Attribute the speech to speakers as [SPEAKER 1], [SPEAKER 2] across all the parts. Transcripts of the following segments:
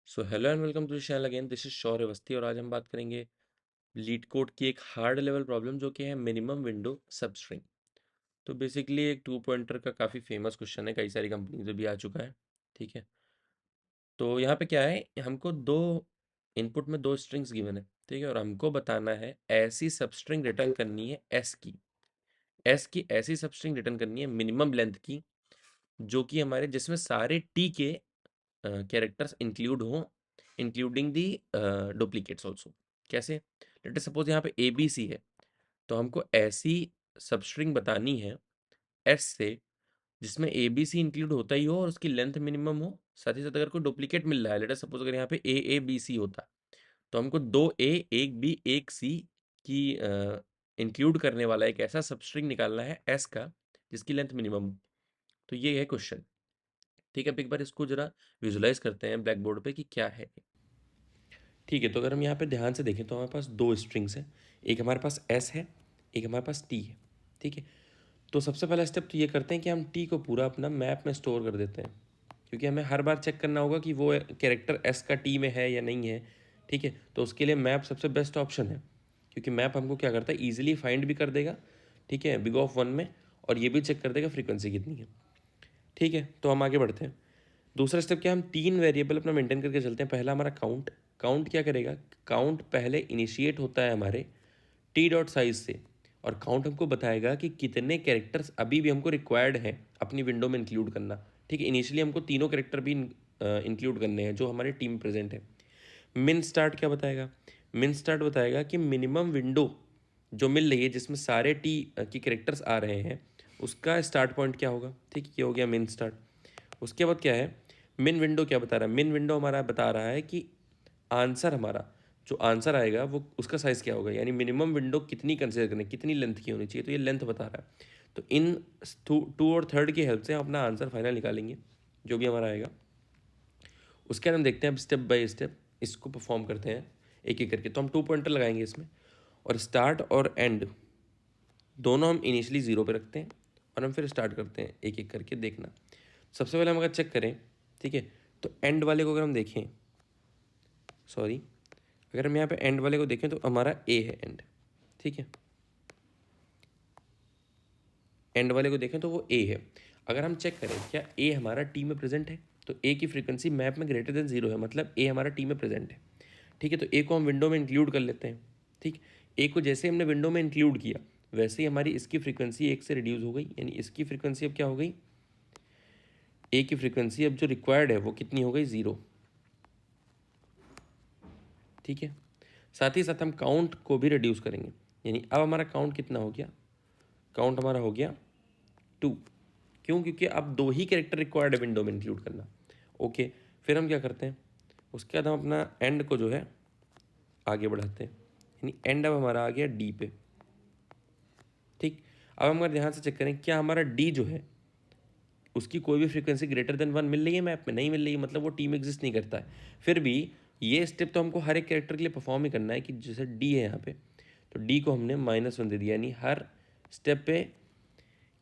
[SPEAKER 1] So hello and welcome to channel again. This is Shaurya Awasthi और आज हम बात करेंगे लीड कोड की एक हार्ड लेवल प्रॉब्लम जो कि है मिनिमम विंडो सबस्ट्रिंग। तो बेसिकली एक टू पॉइंटर का काफ़ी फेमस क्वेश्चन है, कई सारी कंपनी से भी आ चुका है। ठीक है, तो यहाँ पे क्या है, हमको दो इनपुट में दो स्ट्रिंग्स गिवन है। ठीक है, और हमको बताना है ऐसी सबस्ट्रिंग रिटर्न करनी है एस की ऐसी सबस्ट्रिंग रिटर्न करनी है मिनिमम लेंथ की, जो कि हमारे जिसमें सारे टी के कैरेक्टर्स इंक्लूड हों, इंक्लूडिंग दी डुप्लीकेट्स ऑल्सो। कैसे? लेट अस सपोज यहाँ पे ए बी सी है, तो हमको ऐसी सबस्ट्रिंग बतानी है एस से जिसमें ए बी सी इंक्लूड होता ही हो और उसकी लेंथ मिनिमम हो। साथ ही साथ अगर कोई डुप्लीकेट मिल रहा है, लेट अस सपोज अगर यहाँ पे ए बी सी होता, तो हमको दो ए एक बी एक सी की इंक्लूड करने वाला एक ऐसा सबस्ट्रिंग निकालना है एस का जिसकी लेंथ मिनिमम हो। तो ये है क्वेश्चन। ठीक है, अब एक बार इसको जरा विजुलाइज करते हैं ब्लैक बोर्ड पे कि क्या है। ठीक है, तो अगर हम यहाँ पे ध्यान से देखें तो हमारे पास दो स्ट्रिंग्स हैं, एक हमारे पास एस है, एक हमारे पास टी है। ठीक है, तो सबसे पहला स्टेप तो ये करते हैं कि हम टी को पूरा अपना मैप में स्टोर कर देते हैं, क्योंकि हमें हर बार चेक करना होगा कि वो कैरेक्टर एस का टी में है या नहीं है। ठीक है, तो उसके लिए मैप सबसे बेस्ट ऑप्शन है, क्योंकि मैप हमको क्या करता है, ईजिली फाइंड भी कर देगा। ठीक है, बिग ऑफ वन में, और ये भी चेक कर देगा फ्रीक्वेंसी कितनी है। ठीक है, तो हम आगे बढ़ते हैं। दूसरा स्टेप क्या, हम तीन वेरिएबल अपना मेंटेन करके चलते हैं। पहला हमारा काउंट। काउंट क्या करेगा, काउंट पहले इनिशिएट होता है हमारे टी डॉट साइज से, और काउंट हमको बताएगा कि कितने कैरेक्टर्स अभी भी हमको रिक्वायर्ड हैं अपनी विंडो में इंक्लूड करना। ठीक है, इनिशियली हमको तीनों कैरेक्टर भी इंक्लूड करने हैं जो हमारे टीम प्रेजेंट है। मिन स्टार्ट क्या बताएगा, मिन स्टार्ट बताएगा कि मिनिमम विंडो जो मिल रही है जिसमें सारे टी की कैरेक्टर्स आ रहे हैं, उसका स्टार्ट पॉइंट क्या होगा। ठीक है, ये हो गया मिन स्टार्ट। उसके बाद क्या है, मिन विंडो क्या बता रहा है, मिन विंडो हमारा बता रहा है कि आंसर हमारा जो आंसर आएगा वो उसका साइज़ क्या होगा, यानी मिनिमम विंडो कितनी कंसिडर करनी, कितनी लेंथ की होनी चाहिए, तो ये लेंथ बता रहा है। तो इन टू और थर्ड की हेल्प से हम अपना आंसर फाइनल निकालेंगे जो भी हमारा आएगा। उसके बाद हम देखते हैं, अब स्टेप बाय स्टेप इसको परफॉर्म करते हैं एक एक करके। तो हम टू पॉइंटर लगाएंगे इसमें, और स्टार्ट और एंड दोनों हम इनिशियली ज़ीरो पे रखते हैं, और हम फिर स्टार्ट करते हैं एक एक करके देखना। सबसे पहले हम अगर चेक करें, ठीक है, तो एंड वाले को अगर हम देखें, सॉरी, अगर हम यहाँ पे एंड वाले को देखें तो हमारा ए है एंड। ठीक है, एंड वाले को देखें तो वो ए है। अगर हम चेक करें क्या ए हमारा टी में प्रेजेंट है, तो ए की फ्रीक्वेंसी मैप में ग्रेटर देन जीरो है, मतलब ए हमारा टी में प्रेजेंट है। ठीक है, तो ए को हम विंडो में इंक्लूड कर लेते हैं। ठीक, ए को जैसे हमने विंडो में इंक्लूड किया वैसे ही हमारी इसकी फ्रीक्वेंसी एक से रिड्यूस हो गई, यानी इसकी फ्रीक्वेंसी अब क्या हो गई, ए की फ्रीक्वेंसी अब जो रिक्वायर्ड है वो कितनी हो गई, ज़ीरो। ठीक है, साथ ही साथ हम काउंट को भी रिड्यूस करेंगे, यानी अब हमारा काउंट कितना हो गया, काउंट हमारा हो गया टू। क्यों, क्योंकि अब दो ही कैरेक्टर रिक्वायर्ड है विंडो में इंक्लूड करना। ओके, फिर हम क्या करते हैं, उसके बाद हम अपना एंड को जो है आगे बढ़ाते हैं, यानी एंड अब हमारा आ गया डी पे। ठीक, अब हम अगर ध्यान से चेक करें क्या हमारा डी जो है उसकी कोई भी फ्रीक्वेंसी ग्रेटर देन वन मिल रही है मैप में, नहीं मिल रही है, मतलब वो टीम एग्जिस्ट नहीं करता है। फिर भी ये स्टेप तो हमको हर एक कैरेक्टर के लिए परफॉर्म ही करना है, कि जैसे डी है यहाँ पे, तो डी को हमने -1 दे दिया, यानी हर स्टेप पे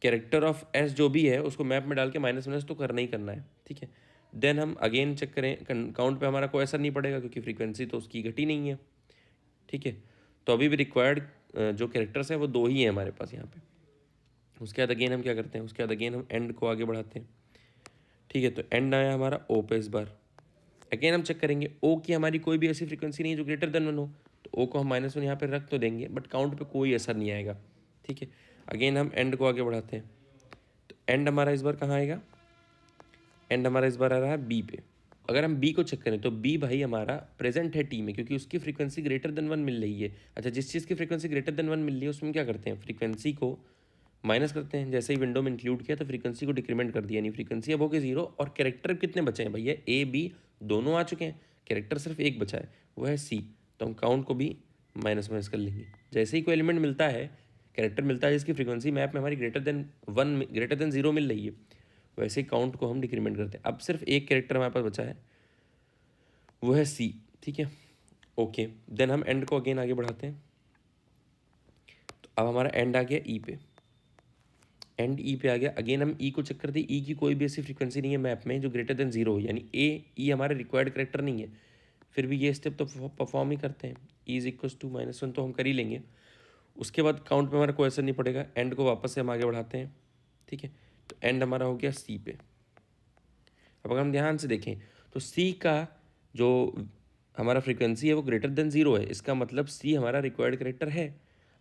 [SPEAKER 1] कैरेक्टर ऑफ एस जो भी है उसको मैप में डाल के -1 तो करना ही करना है। ठीक है, देन हम अगेन चेक करें, काउंट पे हमारा कोई असर नहीं पड़ेगा क्योंकि फ्रीक्वेंसी तो उसकी घटी नहीं है। ठीक है, तो अभी भी रिक्वायर्ड जो कैरेक्टर्स हैं वो दो ही हैं हमारे पास यहाँ पे। उसके बाद अगेन हम क्या करते हैं, उसके बाद अगेन हम एंड को आगे बढ़ाते हैं। ठीक है, तो एंड आया हमारा ओ पे इस बार। अगेन हम चेक करेंगे ओ की हमारी कोई भी ऐसी फ्रीक्वेंसी नहीं है जो ग्रेटर देन वन हो, तो ओ को हम -1 यहाँ पे रख तो देंगे बट काउंट पे कोई असर नहीं आएगा। ठीक है, अगेन हम एंड को आगे बढ़ाते हैं, तो एंड हमारा इस बार कहाँ आएगा, एंड हमारा इस बार आ रहा है बी पे। अगर हम बी को चेक करें तो बी भाई हमारा प्रेजेंट है टी में, क्योंकि उसकी फ्रीक्वेंसी ग्रेटर देन वन मिल रही है। अच्छा, जिस चीज़ की फ्रीक्वेंसी ग्रेटर देन वन मिल रही है उसमें क्या करते हैं, फ्रीक्वेंसी को माइनस करते हैं। जैसे ही विंडो में इंक्लूड किया तो फ्रीक्वेंसी को डिक्रीमेंट कर दिया, यानी फ्रीक्वेंसी अब हो गई जीरो। और कैरेक्टर कितने बचे हैं भैया, ए बी दोनों आ चुके हैं, कैरेक्टर सिर्फ एक बचा है वो है सी, तो हम काउंट को भी माइनस माइनस कर लेंगे। जैसे ही कोई एलिमेंट मिलता है, कैरेक्टर मिलता है जिसकी फ्रीक्वेंसी मैप में हमारी greater than one greater than zero मिल रही है, वैसे ही काउंट को हम डिक्रीमेंट करते हैं। अब सिर्फ एक कैरेक्टर हमारे पास बचा है वो है सी। ठीक है, ओके, देन हम एंड को अगेन आगे बढ़ाते हैं, तो अब हमारा एंड आ गया ई पे। एंड ई पे आ गया। अगेन हम ई को चेक करते हैं, ई की कोई भी ऐसी फ्रीक्वेंसी नहीं है मैप में जो ग्रेटर देन जीरो हो, यानी ए ई हमारे रिक्वायर्ड करेक्टर नहीं है, फिर भी ये स्टेप तो परफॉर्म ही करते हैं। ई इज इक्वल टू -1 तो हम कर ही लेंगे। उसके बाद काउंट पे हमारा कोई असर नहीं पड़ेगा, एंड को वापस से हम आगे बढ़ाते हैं। ठीक है, तो एंड हमारा हो गया सी पे। अब अगर हम ध्यान से देखें तो सी का जो हमारा फ्रीक्वेंसी है वो ग्रेटर देन जीरो है, इसका मतलब सी हमारा रिक्वायर्ड करेक्टर है।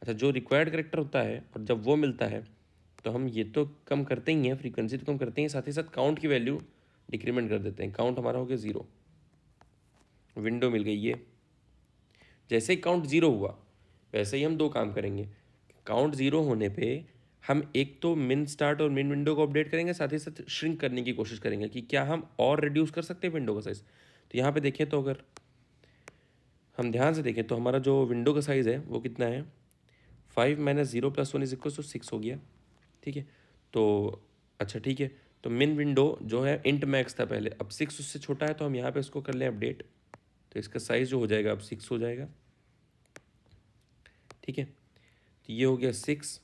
[SPEAKER 1] अच्छा, जो रिक्वायर्ड करेक्टर होता है और जब वो मिलता है तो हम ये तो कम करते ही हैं, फ्रीक्वेंसी तो कम करते हैं, साथ ही साथ काउंट की वैल्यू डिक्रीमेंट कर देते हैं। काउंट हमारा हो गया ज़ीरो, विंडो मिल गई ये। जैसे ही काउंट ज़ीरो हुआ वैसे ही हम दो काम करेंगे। काउंट ज़ीरो होने पे हम एक तो मिन स्टार्ट और मिन विंडो को अपडेट करेंगे, साथ ही साथ श्रिंक करने की कोशिश करेंगे कि क्या हम और रिड्यूस कर सकते हैं विंडो का साइज़। तो यहाँ पे देखें तो अगर हम ध्यान से देखें तो हमारा जो विंडो का साइज़ है वो कितना है, 5 - 0 + 1 = 6 हो गया। ठीक है, तो अच्छा ठीक है, तो मिन विंडो जो है इंट मैक्स था पहले, अब 6 उससे छोटा है, तो हम यहाँ पे इसको कर लें अपडेट, तो इसका साइज़ जो हो जाएगा अब 6 हो जाएगा। ठीक है, तो ये हो गया 6।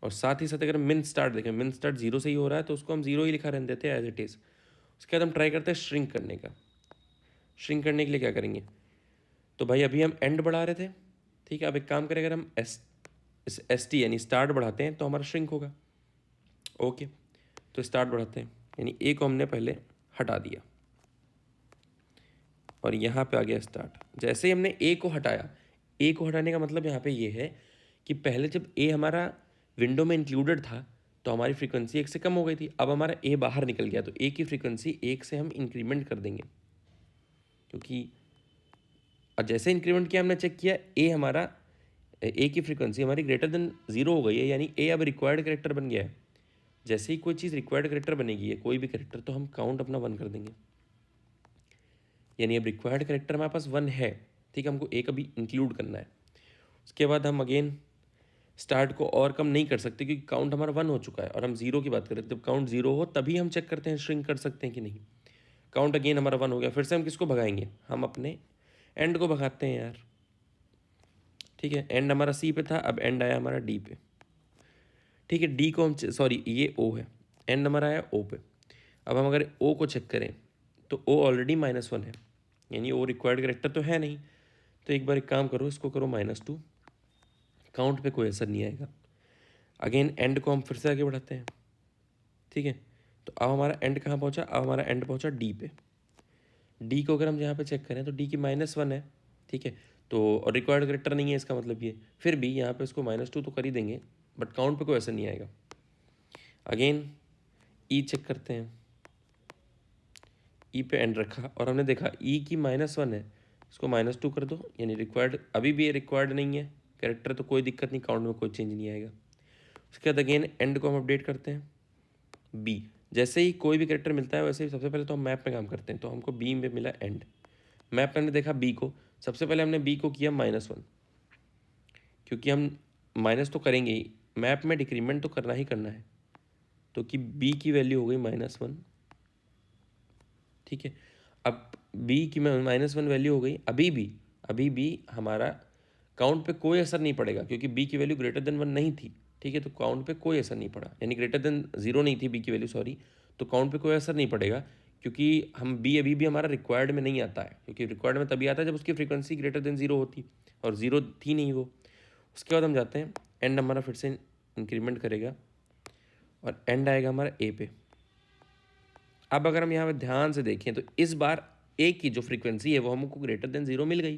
[SPEAKER 1] और साथ ही साथ अगर मिन स्टार्ट देखें, मिन स्टार्ट जीरो से ही हो रहा है तो उसको हम जीरो ही लिखा रहने देते हैं एज इट इज़। उसके बाद हम ट्राई करते हैं श्रिंक करने का। श्रिंक करने के लिए क्या करेंगे, तो भाई अभी हम एंड बढ़ा रहे थे। ठीक है, अब एक काम करें, अगर हम एस टी यानी स्टार्ट बढ़ाते हैं तो हमारा श्रिंक होगा। ओके, तो स्टार्ट बढ़ाते हैं, यानी ए को हमने पहले हटा दिया और यहाँ पे आ गया स्टार्ट। जैसे ही हमने ए को हटाया, ए को हटाने का मतलब यहाँ पे ये है कि पहले जब ए हमारा विंडो में इंक्लूडेड था तो हमारी फ्रीक्वेंसी एक से कम हो गई थी, अब हमारा ए बाहर निकल गया तो ए की फ्रीक्वेंसी एक से हम इंक्रीमेंट कर देंगे, क्योंकि और जैसे इंक्रीमेंट किया हमने चेक किया ए हमारा ए की फ्रीक्वेंसी हमारी ग्रेटर देन जीरो हो गई है, यानी ए अब रिक्वायर्ड करेक्टर बन गया है। जैसे ही कोई चीज़ रिक्वायर्ड करेक्टर बनेगी है, कोई भी करेक्टर, तो हम काउंट अपना 1 कर देंगे, यानी अब रिक्वायर्ड करेक्टर हमारे पास 1 है। ठीक है, हमको ए कभी इंक्लूड करना है। उसके बाद हम अगेन स्टार्ट को और कम नहीं कर सकते क्योंकि काउंट हमारा 1 हो चुका है, और हम जीरो की बात करें जब काउंट जीरो हो तभी हम चेक करते हैं श्रिंक कर सकते हैं कि नहीं। काउंट अगेन हमारा 1 हो गया, फिर से हम किसको भगाएंगे, हम अपने एंड को भगाते हैं यार। ठीक है, एंड हमारा सी पे था, अब एंड आया हमारा डी पे। ठीक है, डी को हम सॉरी ये ओ है, एंड नंबर आया ओ पे। अब हम अगर ओ को चेक करें तो ओ ऑलरेडी -1 है, यानी ओ रिक्वायर्ड करेक्टर तो है नहीं। तो एक बार एक काम करो, इसको करो -2, काउंट पे कोई असर नहीं आएगा। अगेन एंड को हम फिर से आगे बढ़ाते हैं। ठीक है, तो अब हमारा एंड कहाँ पहुँचा, अब हमारा एंड पहुँचा डी पे। डी को अगर हम यहाँ पे चेक करें तो डी की -1 है। ठीक है, तो और रिक्वायर्ड करेक्टर नहीं है, इसका मतलब ये, फिर भी यहाँ पे इसको -2 तो कर ही देंगे, बट काउंट पे कोई असर नहीं आएगा। अगेन ई चेक करते हैं, ई पे एंड रखा और हमने देखा ई की -1 है, इसको -2 कर दो, यानी रिक्वायर्ड अभी भी ये रिक्वायर्ड नहीं है कैरेक्टर, तो कोई दिक्कत नहीं, काउंट में कोई चेंज नहीं आएगा। उसके बाद अगेन एंड को हम अपडेट करते हैं बी। जैसे ही कोई भी कैरेक्टर मिलता है वैसे ही सबसे पहले तो हम मैप में काम करते हैं, तो हमको बी में मिला एंड। मैप में हमने देखा बी को, सबसे पहले हमने बी को किया -1, क्योंकि हम माइनस तो करेंगे ही, मैप में डिक्रीमेंट तो करना ही करना है, तो कि बी की वैल्यू हो गई -1। ठीक है, अब बी की -1 वैल्यू हो गई, अभी भी हमारा काउंट पे कोई असर नहीं पड़ेगा क्योंकि बी की वैल्यू ग्रेटर देन 1 नहीं थी। ठीक है, तो काउंट पे कोई असर नहीं पड़ा, यानी ग्रेटर देन 0 नहीं थी बी की वैल्यू, सॉरी, तो काउंट पे कोई असर नहीं पड़ेगा क्योंकि हम बी अभी भी हमारा रिक्वायर्ड में नहीं आता है, क्योंकि रिक्वायर्ड में तभी आता है जब उसकी फ्रीक्वेंसी ग्रेटर देन 0 होती, और 0 थी नहीं वो। उसके बाद हम जाते हैं एंड हमारा फिर से इंक्रीमेंट करेगा और एंड आएगा हमारा ए पे। अब अगर हम यहाँ पे ध्यान से देखें तो इस बार ए की जो फ्रीक्वेंसी है वो हमको ग्रेटर देन 0 मिल गई।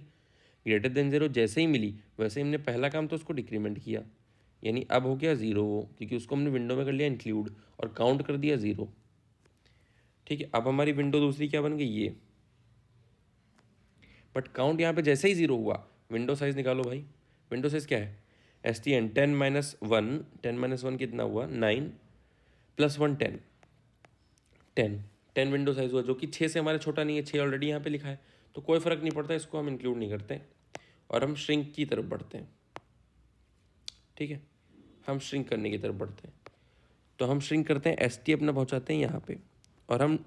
[SPEAKER 1] ग्रेटर देन 0 जैसे ही मिली वैसे ही हमने पहला काम तो उसको डिक्रीमेंट किया, यानी अब हो गया 0 वो, क्योंकि उसको हमने विंडो में कर लिया इंक्लूड और काउंट कर दिया 0। ठीक है, अब हमारी विंडो दूसरी क्या बन गई ये, बट काउंट यहाँ पे जैसे ही 0 हुआ, विंडो साइज़ निकालो भाई। विंडो साइज़ क्या है, एस टी एन 10 - 1, 10 - 1 कितना हुआ 9 + 1 10, 10 विंडो साइज़ हुआ, जो कि 6 से हमारा छोटा नहीं है, 6 ऑलरेडी यहाँ पे लिखा है, तो कोई फ़र्क नहीं पड़ता, इसको हम इंक्लूड नहीं करते और हम श्रिंक की तरफ बढ़ते हैं। ठीक है, हम श्रिंक करने की तरफ बढ़ते हैं, तो हम श्रिंक करते हैं, एस टी अपना पहुँचाते हैं यहाँ पे और हम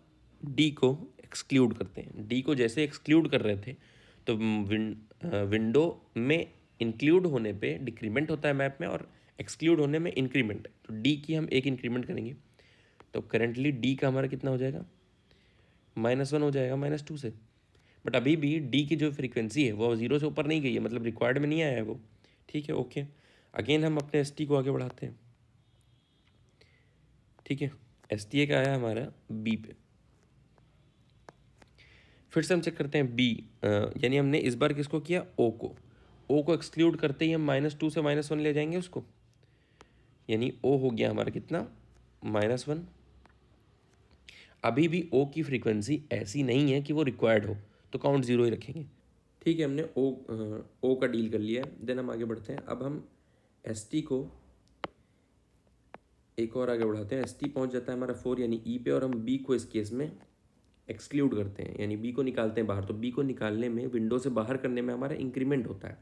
[SPEAKER 1] डी को एक्सक्लूड करते हैं। डी को जैसे एक्सक्लूड कर रहे थे तो विंडो में इंक्लूड होने पे डिक्रीमेंट होता है मैप में, और एक्सक्लूड होने में इंक्रीमेंट है, तो डी की हम एक इंक्रीमेंट करेंगे, तो करेंटली डी का हमारा कितना हो जाएगा, -1 हो जाएगा -2 से। बट अभी भी डी की जो फ्रीक्वेंसी है वो 0 से ऊपर नहीं गई है, मतलब रिक्वायर्ड में नहीं आया है वो। ठीक है, ओके। अगेन हम अपने एस टी को आगे बढ़ाते हैं। ठीक है, एस टी का आया हमारा बी पे। फिर से हम चेक करते हैं बी, यानी हमने इस बार किसको किया, ओ को एक्सक्लूड करते ही हम -2 से -1 ले जाएंगे उसको, यानी ओ हो गया हमारा कितना, -1। अभी भी ओ की फ्रीक्वेंसी ऐसी नहीं है कि वो रिक्वायर्ड हो, तो काउंट 0 ही रखेंगे। ठीक है, हमने ओ का डील कर लिया है। देन हम आगे बढ़ते हैं। अब हम एस टी को एक और आगे बढ़ाते हैं। एस टी पहुँच जाता है हमारा 4 यानी ई पे, और हम बी को इस केस में एक्सक्लूड करते हैं, यानी बी को निकालते हैं बाहर। तो बी को निकालने में, विंडो से बाहर करने में हमारा इंक्रीमेंट होता है।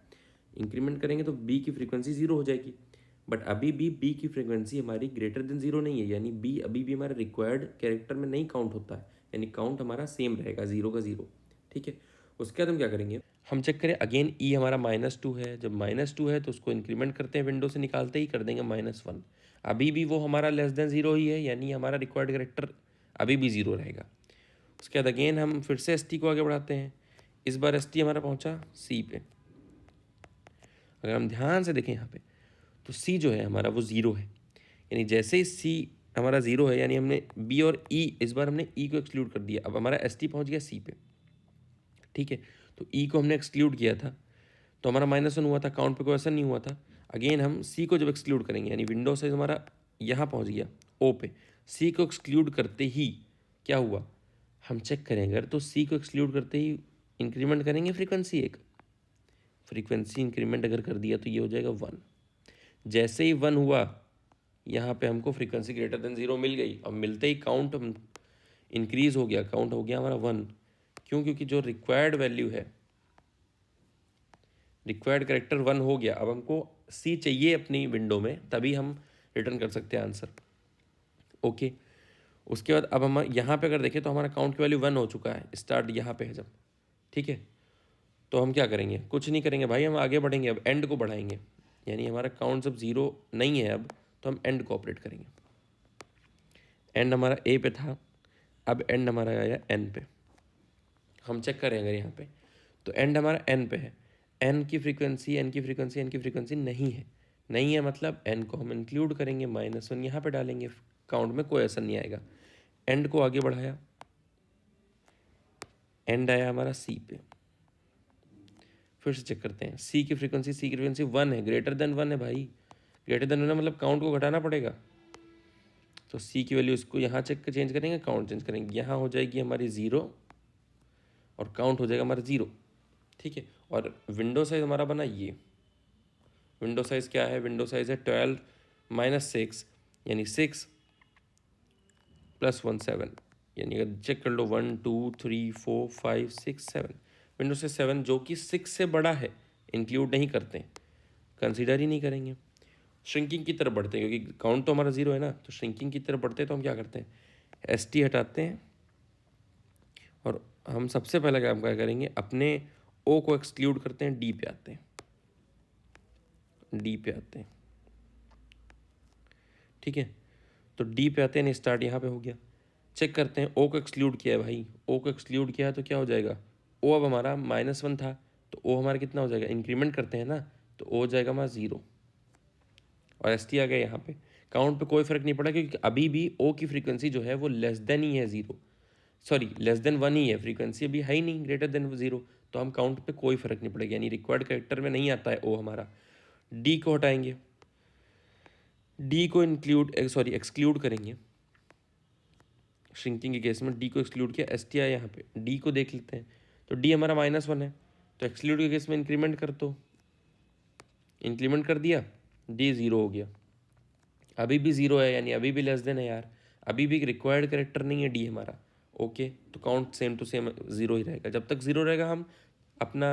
[SPEAKER 1] इंक्रीमेंट करेंगे तो बी की फ्रीक्वेंसी 0 हो जाएगी। बट अभी भी बी की फ्रीक्वेंसी हमारी ग्रेटर देन 0 नहीं है, यानी बी अभी भी हमारे रिक्वायर्ड कैरेक्टर में नहीं काउंट होता है, यानी काउंट हमारा सेम रहेगा, 0 का 0। ठीक है, उसके बाद हम क्या करेंगे, हम चेक करें अगेन ई हमारा -2 है। जब -2 है तो उसको इंक्रीमेंट करते हैं, विंडो से निकालते ही कर देंगे -1। अभी भी वो हमारा लेस देन 0 ही है, यानी हमारा रिक्वायर्ड कैरेक्टर अभी भी 0 रहेगा। उसके बाद अगेन हम फिर से एस टी को आगे बढ़ाते हैं। इस बार एस टी हमारा पहुंचा सी पे। अगर हम ध्यान से देखें यहाँ पे, तो सी जो है हमारा वो 0 है, यानी जैसे ही सी हमारा 0 है, यानी हमने बी और ई, इस बार हमने ई को एक्सक्लूड कर दिया। अब हमारा एस टी पहुँच गया सी पे। ठीक है, तो ई को हमने एक्सक्लूड किया था, तो हमारा -1 हुआ था, काउंट पे कोई असर नहीं हुआ था। अगेन हम सी को जब एक्सक्लूड करेंगे, यानी विंडो साइज हमारा यहाँ पहुँच गया ओ पे, सी को एक्सक्लूड करते ही क्या हुआ, हम चेक करेंगे अगर, तो सी को एक्सक्लूड करते ही इंक्रीमेंट करेंगे फ्रीक्वेंसी, एक फ्रीक्वेंसी इंक्रीमेंट अगर कर दिया तो ये हो जाएगा 1। जैसे ही 1 हुआ, यहाँ पे हमको फ्रीक्वेंसी ग्रेटर देन 0 मिल गई। अब मिलते ही काउंट हम इंक्रीज हो गया, काउंट हो गया हमारा 1। क्यों, क्योंकि जो रिक्वायर्ड वैल्यू है, रिक्वायर्ड करेक्टर 1 हो गया। अब हमको सी चाहिए अपनी विंडो में, तभी हम रिटर्न कर सकते हैं आंसर। ओके, उसके बाद अब हम यहाँ पे अगर देखें तो हमारा काउंट की वैल्यू 1 हो चुका है, स्टार्ट यहाँ पे है जब। ठीक है, तो हम क्या करेंगे, कुछ नहीं करेंगे भाई, हम आगे बढ़ेंगे, अब एंड को बढ़ाएंगे। यानी हमारा काउंट जब 0 नहीं है अब, तो हम एंड को ऑपरेट करेंगे। एंड हमारा ए पे था, अब एंड हमारा आया एन पे। हम चेक करें अगर यहाँ पे, तो एंड हमारा एन पे है। एन की फ्रीक्वेंसी, एन की फ्रीक्वेंसी, एन की फ्रीक्वेंसी नहीं है। नहीं है मतलब एन को हम इंक्लूड करेंगे, -1 यहाँ पे डालेंगे, काउंट में कोई असर नहीं आएगा। एंड को आगे बढ़ाया, एंड आया हमारा सी पे। फिर से चेक करते हैं, सी की फ्रीक्वेंसी 1 है, ग्रेटर देन 1 है भाई। ग्रेटर देन 1 है मतलब काउंट को घटाना पड़ेगा। तो सी की वैल्यू इसको यहाँ चेंज करेंगे, काउंट चेंज करेंगे, यहाँ हो जाएगी हमारी 0 और काउंट हो जाएगा हमारा 0। ठीक है, और विंडो साइज हमारा बना ये। विंडो साइज क्या है, विंडो साइज है 12 -6, यानी 6 + 1 7, यानी अगर चेक कर लो 1 2 3 4 5 6 7, विंडो से 7 जो कि 6 से बड़ा है, इंक्लूड नहीं करते, कंसीडर ही नहीं करेंगे। श्रिंकिंग की तरफ बढ़ते हैं, क्योंकि काउंट तो हमारा 0 है ना, तो श्रिंकिंग की तरफ बढ़ते हैं। तो हम क्या करते हैं, एस टी हटाते हैं, और हम सबसे पहले काम क्या करेंगे, अपने ओ को एक्सक्लूड करते हैं, डी पे आते हैं, डी पे आते हैं। ठीक है, तो डी पे आते हैं, स्टार्ट यहाँ पे हो गया। चेक करते हैं, ओ को एक्सक्लूड किया है भाई, ओ को एक्सक्लूड किया है तो क्या हो जाएगा, ओ अब हमारा -1 था, तो ओ हमारा कितना हो जाएगा, इंक्रीमेंट करते हैं ना, तो ओ हो जाएगा हमारा 0, और एस टी आ गया यहाँ पे। काउंट पे कोई फर्क नहीं पड़ा, क्योंकि अभी भी ओ की फ्रीक्वेंसी जो है वो लेस देन ही है 0, सॉरी लेस देन 1 ही है, फ्रीक्वेंसी अभी है ही नहीं ग्रेटर देन 0। तो हम काउंट पे कोई फर्क नहीं पड़ेगा, यानी रिक्वायर्ड कैरेक्टर में नहीं आता है ओ हमारा। डी को हटाएंगे, डी को एक्सक्लूड करेंगे। श्रिंकिंग के केस में डी को एक्सक्लूड किया, एस टी आई यहाँ पे, डी को देख लेते हैं, तो डी हमारा -1 है, तो एक्सक्लूड के केस में इंक्रीमेंट कर दो, इंक्रीमेंट कर दिया, डी 0 हो गया। अभी भी 0 है, यानी अभी भी लेस देन है यार, अभी भी रिक्वायर्ड कैरेक्टर नहीं है डी हमारा। ओके, तो काउंट सेम टू सेम 0 ही रहेगा, जब तक 0 रहेगा हम अपना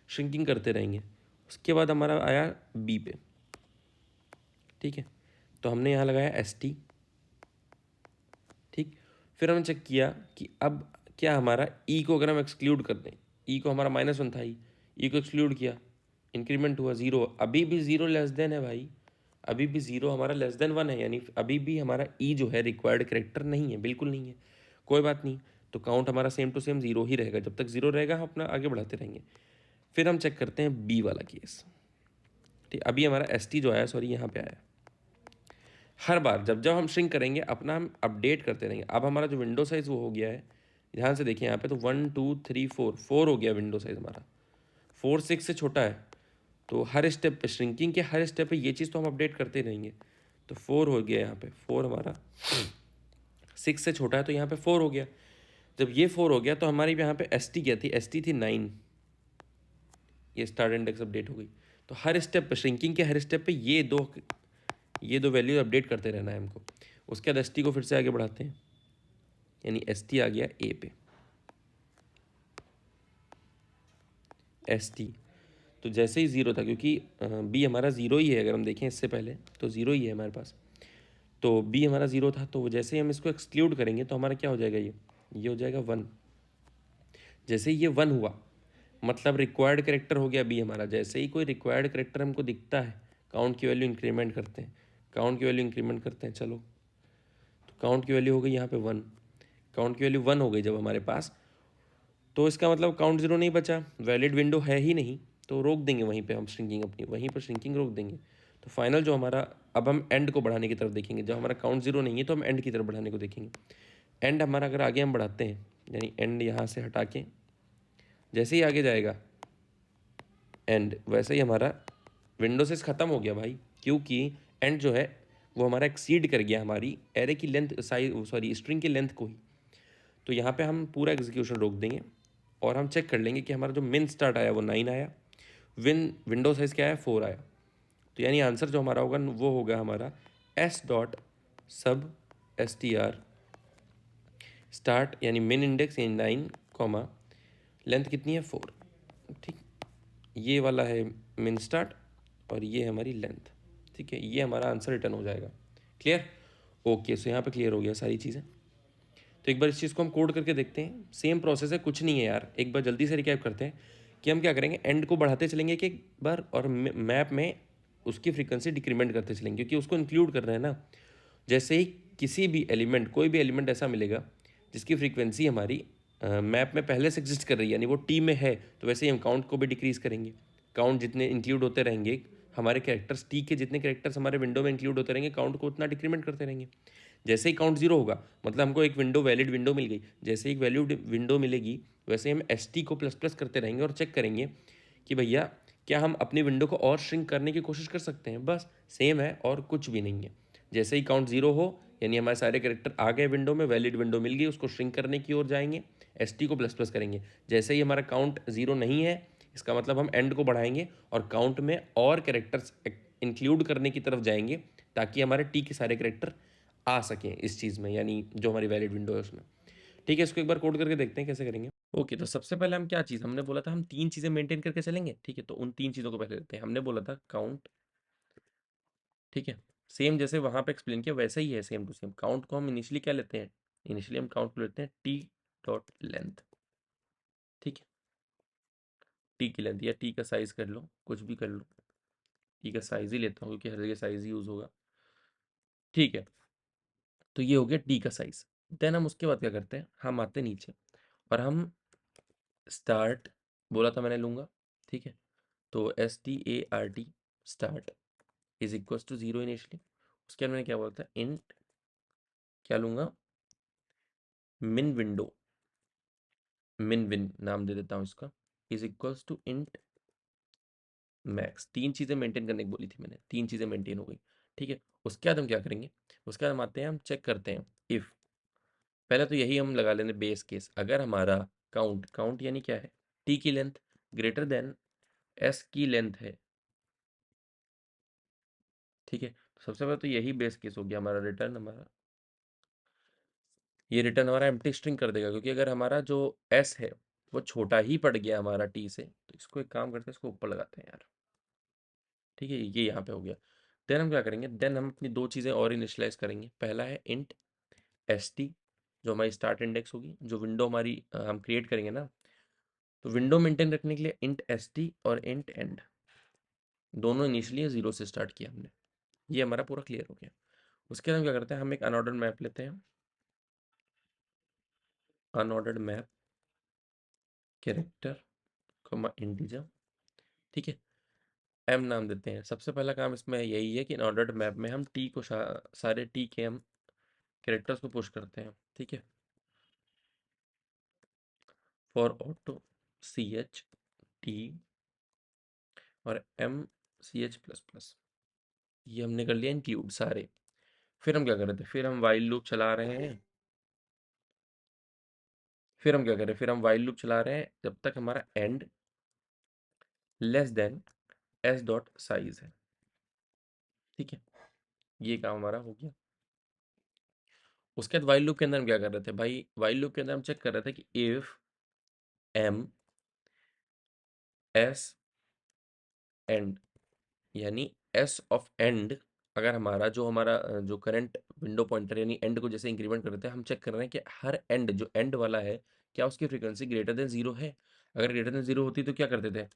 [SPEAKER 1] श्रिंकिंग करते रहेंगे। उसके बाद हमारा आया बी पे। ठीक है, तो हमने यहाँ लगाया एस टी। ठीक, फिर हमने चेक किया कि अब क्या हमारा ई को अगर हम एक्सक्लूड कर दें, ई को हमारा -1 था ही, ई को एक्सक्लूड किया, इंक्रीमेंट हुआ 0, अभी भी 0 लेस देन है भाई, अभी भी जीरो हमारा लेस देन वन है, यानी अभी भी हमारा ई जो है रिक्वायर्ड करेक्टर नहीं है, बिल्कुल नहीं है। कोई बात नहीं, तो काउंट हमारा सेम टू सेम जीरो ही रहेगा, जब तक जीरो रहेगा हम अपना आगे बढ़ाते रहेंगे। फिर हम चेक करते हैं बी वाला केस। ठीक, अभी हमारा एस टी जो आया, सॉरी यहाँ पे आया। हर बार जब जब हम श्रिंक करेंगे अपना हम अपडेट करते रहेंगे। अब हमारा जो विंडो साइज़ वो हो गया है, ध्यान से देखिए यहाँ पे, तो 1 2 3 4 हो गया विंडो साइज़ हमारा। 4 6 से छोटा है, तो हर स्टेप पे श्रिंकिंग के हर स्टेप पे ये चीज़ तो हम अपडेट करते रहेंगे। तो 4 हो गया यहाँ पे, 4 हमारा 6 से छोटा है, तो यहाँ पे 4 हो गया। जब ये 4 हो गया तो हमारी यहाँ पे एस टी क्या थी, एस टी थी 9। ये स्टार्ट इंडेक्स अपडेट हो गई। तो हर स्टेप पे, श्रिंकिंग के हर स्टेप पे ये दो वैल्यू अपडेट करते रहना है हमको। उसके बाद एस टी को फिर से आगे बढ़ाते हैं, यानी एस टी आ गया ए पे, एस टी। तो जैसे ही ज़ीरो था, क्योंकि बी हमारा ज़ीरो ही है, अगर हम देखें इससे पहले तो ज़ीरो ही है हमारे पास, तो बी हमारा ज़ीरो था, तो जैसे ही हम इसको एक्सक्लूड करेंगे तो हमारा क्या हो जाएगा, ये हो जाएगा 1। जैसे ही ये 1 हुआ मतलब रिक्वायर्ड करेक्टर हो गया बी हमारा। जैसे ही कोई रिक्वायर्ड करेक्टर हमको दिखता है, काउंट की वैल्यू इंक्रीमेंट करते हैं, काउंट की वैल्यू इंक्रीमेंट करते हैं। चलो, तो काउंट की वैल्यू हो गई यहाँ पे 1। काउंट की वैल्यू 1 हो गई जब हमारे पास, तो इसका मतलब काउंट जीरो नहीं बचा, वैलिड विंडो है ही नहीं, तो रोक देंगे वहीं पे हम श्रिंकिंग अपनी, वहीं पर श्रिंकिंग रोक देंगे। तो फाइनल जो हमारा, अब हम एंड को बढ़ाने की तरफ देखेंगे। जब हमारा काउंट जीरो नहीं है तो हम एंड की तरफ बढ़ाने को देखेंगे। एंड हमारा अगर आगे हम बढ़ाते हैं, यानी एंड यहाँ से हटा के जैसे ही आगे जाएगा एंड, वैसे ही हमारा विंडो से ख़त्म हो गया भाई, क्योंकि एंड जो है वो हमारा एक्सीड कर गया हमारी एरे की लेंथ, साइज सॉरी स्ट्रिंग की लेंथ को ही। तो यहाँ पे हम पूरा एग्जीक्यूशन रोक देंगे और हम चेक कर लेंगे कि हमारा जो मिन स्टार्ट आया वो 9 आया, विंडो साइज़ क्या आया, 4 आया। तो यानी आंसर जो हमारा होगा वो होगा हमारा एस डॉट सब एस टी आर स्टार्ट, यानी मिन इंडेक्स यानी 9 कॉमा लेंथ कितनी है 4। ठीक, ये वाला है मिन स्टार्ट और ये है हमारी लेंथ। ठीक है, ये हमारा आंसर रिटर्न हो जाएगा। क्लियर? ओके, सो यहाँ पे क्लियर हो गया सारी चीज़ें। तो एक बार इस चीज़ को हम कोड करके देखते हैं। सेम प्रोसेस है, कुछ नहीं है यार। एक बार जल्दी से रिकैप करते हैं कि हम क्या करेंगे, एंड को बढ़ाते चलेंगे कि एक बार, और मैप में उसकी फ्रीक्वेंसी डिक्रीमेंट करते चलेंगे, क्योंकि उसको इंक्लूड कर रहे हैं ना। जैसे ही किसी भी एलिमेंट, कोई भी एलिमेंट ऐसा मिलेगा जिसकी फ्रीक्वेंसी हमारी मैप में पहले से एग्जिस्ट कर रही है, यानी वो टी में है, तो वैसे ही हम काउंट को भी डिक्रीज़ करेंगे। काउंट जितने इंक्लूड होते रहेंगे, हमारे कैरेक्टर्स टी के जितने कैरेक्टर्स हमारे विंडो में इंक्लूड होते रहेंगे, काउंट को उतना डिक्रीमेंट करते रहेंगे। जैसे ही काउंट जीरो होगा मतलब हमको एक विंडो, वैलिड विंडो मिल गई, जैसे ही एक वैलिड विंडो मिलेगी वैसे हम एस टी को प्लस प्लस करते रहेंगे और चेक करेंगे कि भैया क्या हम अपनी विंडो को और श्रिंक करने की कोशिश कर सकते हैं। बस सेम है और कुछ भी नहीं है। जैसे ही काउंट जीरो हो यानी हमारे सारे कैरेक्टर आ गए विंडो में, वैलिड विंडो मिल गई, उसको श्रिंक करने की ओर जाएंगे, एस टी को प्लस प्लस करेंगे। जैसे ही हमारा काउंट जीरो नहीं है इसका मतलब हम एंड को बढ़ाएंगे और काउंट में और कैरेक्टर्स इंक्लूड करने की तरफ जाएंगे, ताकि हमारे टी के सारे कैरेक्टर आ सकें इस चीज़ में, यानी जो हमारी वैलिड विंडो है उसमें। ठीक है, इसको एक बार कोड करके देखते हैं कैसे करेंगे। ओके, तो सबसे पहले हम क्या चीज़, हमने बोला था हम 3 चीज़ें मेंटेन करके चलेंगे। ठीक है, तो उन 3 चीज़ों को पहले लेते हैं। हमने बोला था काउंट, ठीक है, सेम जैसे वहाँ पे एक्सप्लेन किया वैसा ही है, सेम टू सेम। काउंट को हम इनिशियली क्या लेते हैं, इनिशियली हम काउंट को लेते हैं टी डॉट लेंथ। ठीक है, टी की लेंथ या टी का साइज़ कर लो, कुछ भी कर लो, टी का साइज़ ही लेता हूँ क्योंकि हर जगह साइज़ ही यूज़ होगा। ठीक है, तो ये हो गया टी का साइज़। देन हम उसके बाद क्या करते हैं, हम आते हैं नीचे और हम स्टार्ट, बोला था मैंने लूँगा। ठीक है, तो S T A R T start is equals to zero initially. उसके बाद मैंने क्या बोला था, इंट क्या लूँगा, मिन विंडो, मिन विन नाम दे देता हूँ इसका, is equals to int max. 3 चीज़ें मेंटेन करने की बोली थी मैंने, 3 चीज़ें मेंटेन हो गई। ठीक है, उसके बाद हम क्या करेंगे, उसके बाद हम आते हैं, हम चेक करते हैं इफ़, पहले तो यही हम लगा लेंगे बेस केस। अगर हमारा काउंट, काउंट यानी क्या है, टी की लेंथ ग्रेटर देन एस की लेंथ है। ठीक है, तो सबसे पहले तो यही बेस केस हो गया हमारा, रिटर्न हमारा, ये रिटर्न हमारा एम्प्टी स्ट्रिंग कर देगा, क्योंकि अगर हमारा जो एस है वो छोटा ही पड़ गया हमारा टी से, तो इसको एक काम करते हैं, इसको ऊपर लगाते हैं यार। ठीक है, ये यहाँ पे हो गया। देन हम क्या करेंगे, देन हम अपनी 2 चीज़ें और इनिशलाइज करेंगे। पहला है इंट एस टी, जो हमारी स्टार्ट इंडेक्स होगी, जो विंडो हमारी हम क्रिएट करेंगे ना, तो विंडो मेंटेन रखने के लिए इंट एस टी और इंट एंड, दोनों इनिशियली 0 से स्टार्ट किया हमने। ये हमारा पूरा क्लियर हो गया। उसके बाद हम क्या करते हैं, हम एक अनऑर्डर्ड मैप लेते हैं, unordered map character comma integer, ठीक है, एम नाम देते हैं। सबसे पहला काम इसमें यही है कि अनऑर्डर्ड मैप में हम टी को सारे टी के हम कैरेक्टर्स को पुश करते हैं, ठीक है, for auto C H T और M C H plus plus, ये हमने कर लिया इंक्लूड सारे। फिर हम क्या कर रहे थे, फिर हम वाइल लूप चला रहे हैं, फिर हम क्या करें, फिर हम वाइल लूप चला रहे हैं जब तक हमारा and less than S dot size है, ठीक है, ये काम हमारा हो गया। उसके बाद वाइल लूप के अंदर हम क्या कर रहे थे भाई, वाइल लूप के अंदर हम चेक कर रहे थे कि इफ एम एस एंड, यानी एस ऑफ एंड, अगर हमारा जो करंट विंडो पॉइंटर यानी एंड को जैसे इंक्रीमेंट कर रहे थे, हम चेक कर रहे हैं कि हर एंड जो एंड वाला है क्या उसकी फ्रीक्वेंसी ग्रेटर देन जीरो है। अगर ग्रेटर देन जीरो होती तो क्या करते थे,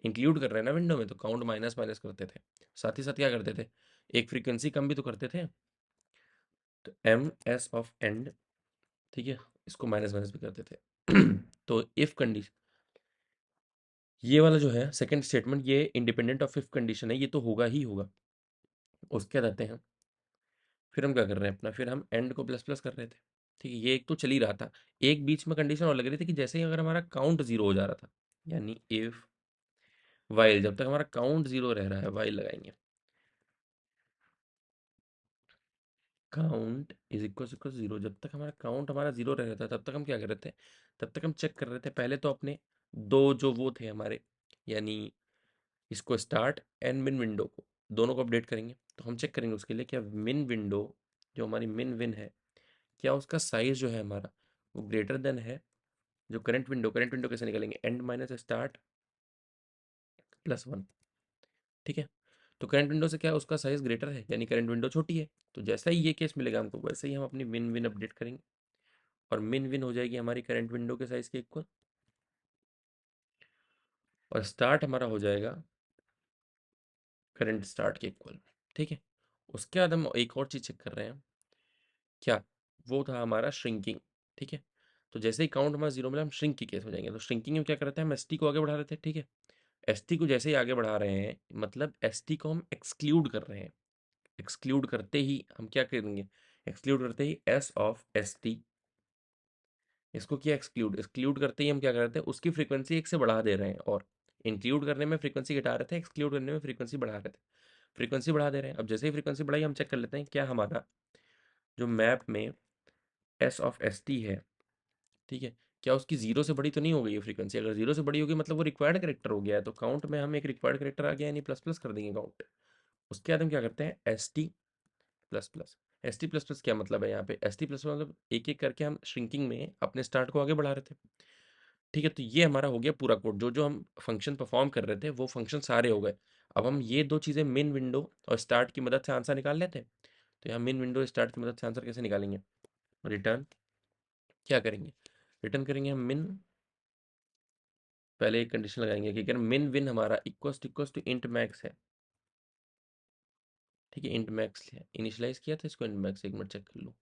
[SPEAKER 1] इंक्लूड कर रहे हैं ना विंडो में, तो काउंट माइनस माइनस करते थे, साथ ही साथ क्या करते थे, एक फ्रीक्वेंसी कम भी तो करते थे। तो एम एस ऑफ एंड, ठीक है, इसको माइनस माइनस भी करते थे। तो इफ कंडीशन, ये वाला जो है सेकंड स्टेटमेंट, ये इंडिपेंडेंट ऑफ इफ कंडीशन है, ये तो होगा ही होगा। उसके बाद आते हैं, फिर हम क्या कर रहे हैं अपना, फिर हम एंड को प्लस प्लस कर रहे थे, ठीक है, ये एक तो चल ही रहा था। एक बीच में कंडीशन और लग रही थी कि जैसे ही अगर हमारा काउंट जीरो हो जा रहा था, यानी इफ वाइल, जब तक हमारा काउंट जीरो रह रहा है वाइल लगाएंगे, काउंट इज इक्वल जीरो, जब तक हमारा काउंट हमारा जीरो रह रहा था तब तक हम क्या कर रहे थे, तब तक हम चेक कर रहे थे पहले तो अपने दो जो वो थे हमारे, यानी इसको स्टार्ट एंड मिन विंडो को, दोनों को अपडेट करेंगे। तो हम चेक करेंगे उसके लिए क्या मिन विंडो, जो हमारी मिन विन है, क्या उसका साइज जो है हमारा वो ग्रेटर देन है जो करंट विंडो, करंट विंडो कैसे निकालेंगे, and minus start plus one, ठीक है। तो करंट विंडो से क्या है, उसका साइज ग्रेटर है, यानी करंट विंडो छोटी है। तो जैसा ही ये केस मिलेगा हमको, वैसे ही हम अपनी मिन विन अपडेट करेंगे, और मिन विन हो जाएगी हमारी करंट विंडो के साइज के इक्वल, और स्टार्ट हमारा हो जाएगा करंट स्टार्ट के इक्वल, ठीक है। उसके बाद हम एक और चीज़ चेक कर रहे हैं, क्या, वो था हमारा श्रिंकिंग, ठीक है। तो जैसे ही काउंट हमारा जीरो मिला, हम श्रिंक की केस हो जाएंगे। तो श्रिंकिंग में क्या करते हैं, हम एस टी को आगे बढ़ा रहे थे, ठीक है, एस टी को जैसे ही आगे बढ़ा रहे हैं, मतलब एस टी को हम एक्सक्लूड कर रहे हैं, एक्सक्लूड करते ही हम क्या करेंगे, एक्सक्लूड करते ही एस ऑफ एस टी, इसको किया एक्सक्लूड, एक्सक्लूड करते ही हम क्या कर रहे थे, उसकी फ्रीक्वेंसी एक से बढ़ा दे रहे हैं, और इंक्लूड करने में फ्रीक्वेंसी घटा रहे थे, एक्सक्लूड करने में फ्रीक्वेंसी बढ़ा रहे थे, फ्रीक्वेंसी बढ़ा दे रहे हैं। अब जैसे ही फ्रीक्वेंसी बढ़ाई, हम चेक कर लेते हैं क्या हमारा जो मैप में एस ऑफ एस टी है, ठीक है, क्या उसकी जीरो से बड़ी तो नहीं हो गई है फ्रीक्वेंसी, अगर जीरो से बड़ी होगी मतलब वो रिक्वायर्ड करेक्टर हो गया है, तो काउंट में हम एक रिक्वायर्ड करेक्टर आ गया, यानी प्लस प्लस कर देंगे काउंट। उसके बाद हम क्या करते हैं, S T plus plus, S T plus plus क्या मतलब है, यहाँ पे एस टी प्लस मतलब एक एक करके हम श्रिंकिंग में अपने स्टार्ट को आगे बढ़ा रहे थे, ठीक है। तो ये हमारा हो गया पूरा कोड, जो जो हम फंक्शन परफॉर्म कर रहे थे वो फंक्शन सारे हो गए। अब हम ये दो चीज़ें मेन विंडो और स्टार्ट की मदद से आंसर निकाल लेते हैं। तो यहाँ मेन विंडो स्टार्ट की मदद से आंसर कैसे निकालेंगे, रिटर्न क्या करेंगे, रिटर्न करेंगे हम मिन, पहले एक कंडीशन लगाएंगे कि अगर मिन विन हमारा इक्वल्स टू इंट मैक्स है, ठीक है, इंट मैक्स है, इनिशियलाइज किया था इसको इंट मैक्स, एक मिनट चेक कर लूँ,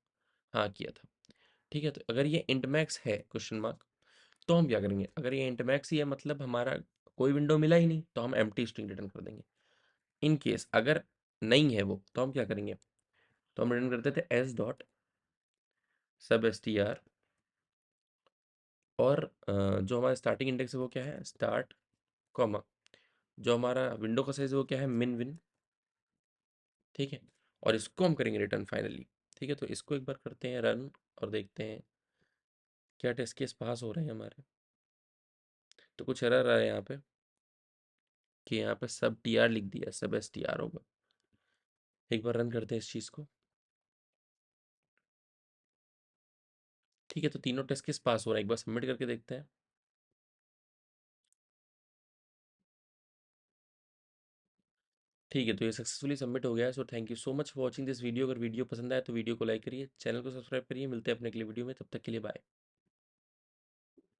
[SPEAKER 1] हाँ किया था, ठीक है। तो अगर ये इंट मैक्स है क्वेश्चन मार्क, तो हम क्या करेंगे, अगर ये इंट मैक्स ही है मतलब हमारा कोई विंडो मिला ही नहीं, तो हम एम्प्टी स्ट्रिंग रिटर्न कर देंगे। इन केस अगर नहीं है वो, तो हम क्या करेंगे, तो हम रिटर्न करते थे एस डॉट सब एस टी आर, और जो हमारा स्टार्टिंग इंडेक्स है वो क्या है, स्टार्ट कॉमा, जो हमारा विंडो का साइज है वो क्या है, मिन विन, ठीक है। और इसको हम करेंगे रिटर्न फाइनली, ठीक है। तो इसको एक बार करते हैं रन, और देखते हैं क्या टेस्ट केस पास हो रहे हैं हमारे। तो कुछ एरर आ रहा है यहाँ पे कि यहाँ पे सब टी आर लिख दिया, सब एस टी आर होगा। एक बार रन करते हैं इस चीज़ को, ठीक है। तो तीनों टेस्ट केस पास हो रहे हैं, एक बार सबमिट करके देखते हैं। ठीक है, तो ये सक्सेसफुली सबमिट हो गया है। So thank you so much for watching this video. अगर वीडियो पसंद आए तो वीडियो को लाइक करिए, चैनल को सब्सक्राइब करिए। मिलते हैं अपने अगले वीडियो में, तब तक के लिए बाय।